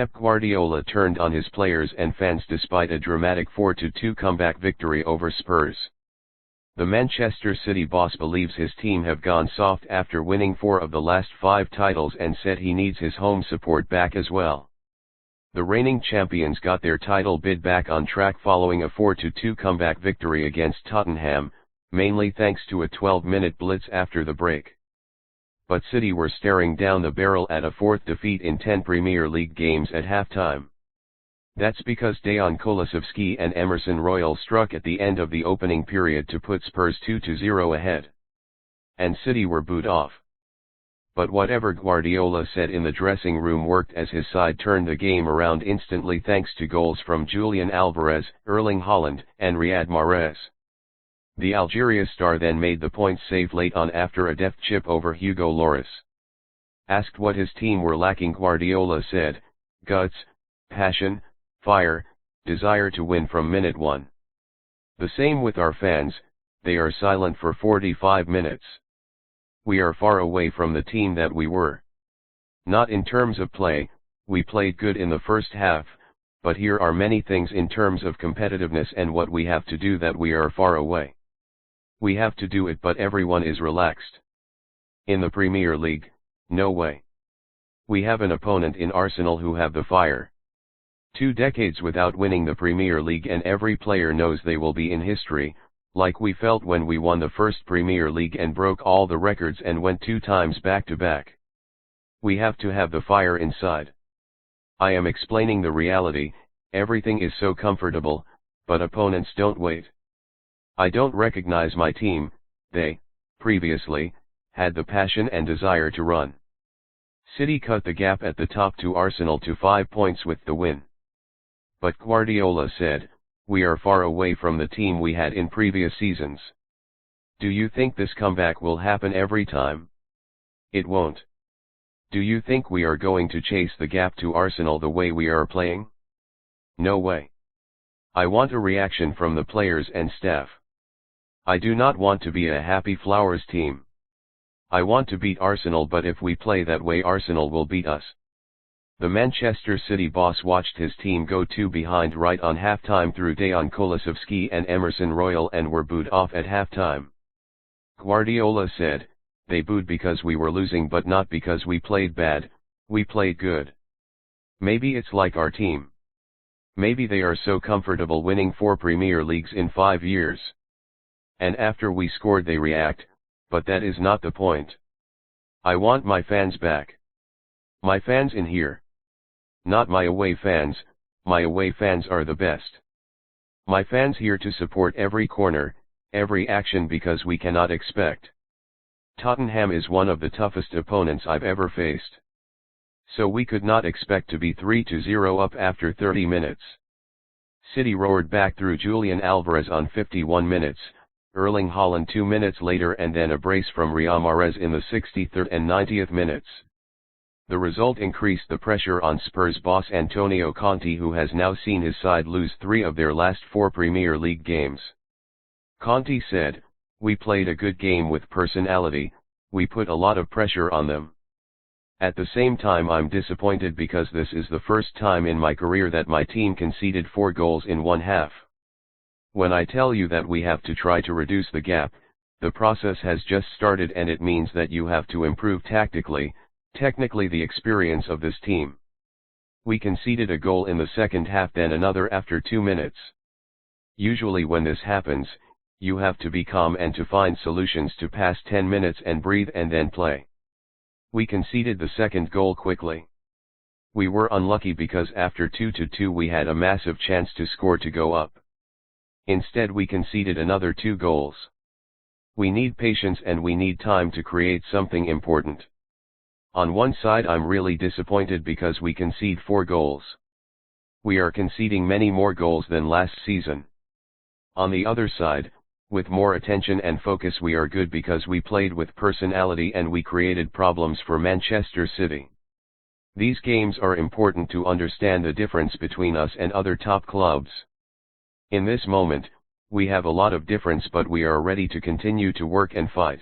Pep Guardiola turned on his players and fans despite a dramatic 4-2 comeback victory over Spurs. The Manchester City boss believes his team have gone soft after winning 4 of the last 5 titles and said he needs his home support back as well. The reigning champions got their title bid back on track following a 4-2 comeback victory against Tottenham, mainly thanks to a 12-minute blitz after the break. But City were staring down the barrel at a 4th defeat in 10 Premier League games at halftime. That's because Dejan Kulusevski and Emerson Royal struck at the end of the opening period to put Spurs 2-0 ahead. And City were booed off. But whatever Guardiola said in the dressing room worked as his side turned the game around instantly thanks to goals from Julian Alvarez, Erling Haaland, and Riyad Mahrez. The Algeria star then made the point save late on after a deft chip over Hugo Lloris. Asked what his team were lacking, Guardiola said, "Guts, passion, fire, desire to win from minute 1. The same with our fans, they are silent for 45 minutes. We are far away from the team that we were. Not in terms of play, we played good in the first half, but here are many things in terms of competitiveness and what we have to do that we are far away. We have to do it, but everyone is relaxed. In the Premier League, no way. We have an opponent in Arsenal who have the fire. 2 decades without winning the Premier League and every player knows they will be in history, like we felt when we won the first Premier League and broke all the records and went 2 times back-to-back. We have to have the fire inside. I am explaining the reality, everything is so comfortable, but opponents don't wait. I don't recognize my team, they, previously, had the passion and desire to run. City cut the gap at the top to Arsenal to 5 points with the win. But Guardiola said, we are far away from the team we had in previous seasons. Do you think this comeback will happen every time? It won't. Do you think we are going to chase the gap to Arsenal the way we are playing? No way. I want a reaction from the players and staff. I do not want to be a happy flowers team. I want to beat Arsenal, but if we play that way Arsenal will beat us. The Manchester City boss watched his team go 2 behind right on halftime through Dejan Kulusevski and Emerson Royal and were booed off at halftime. Guardiola said, they booed because we were losing but not because we played bad, we played good. Maybe it's like our team. Maybe they are so comfortable winning 4 Premier Leagues in 5 years. And after we scored they react, but that is not the point. I want my fans back. My fans in here. Not my away fans, my away fans are the best. My fans here to support every corner, every action because we cannot expect. Tottenham is one of the toughest opponents I've ever faced. So we could not expect to be 3-0 up after 30 minutes. City roared back through Julian Alvarez on 51 minutes, Erling Haaland 2 minutes later and then a brace from Riyad Mahrez in the 63rd and 90th minutes. The result increased the pressure on Spurs boss Antonio Conte, who has now seen his side lose 3 of their last 4 Premier League games. Conte said, we played a good game with personality, we put a lot of pressure on them. At the same time I'm disappointed because this is the first time in my career that my team conceded 4 goals in one half. When I tell you that we have to try to reduce the gap, the process has just started and it means that you have to improve tactically, technically the experience of this team. We conceded a goal in the second half then another after 2 minutes. Usually when this happens, you have to be calm and to find solutions to pass 10 minutes and breathe and then play. We conceded the second goal quickly. We were unlucky because after 2-2 we had a massive chance to score to go up. Instead we conceded another 2 goals. We need patience and we need time to create something important. On one side I'm really disappointed because we concede 4 goals. We are conceding many more goals than last season. On the other side, with more attention and focus we are good because we played with personality and we created problems for Manchester City. These games are important to understand the difference between us and other top clubs. In this moment, we have a lot of difference but we are ready to continue to work and fight.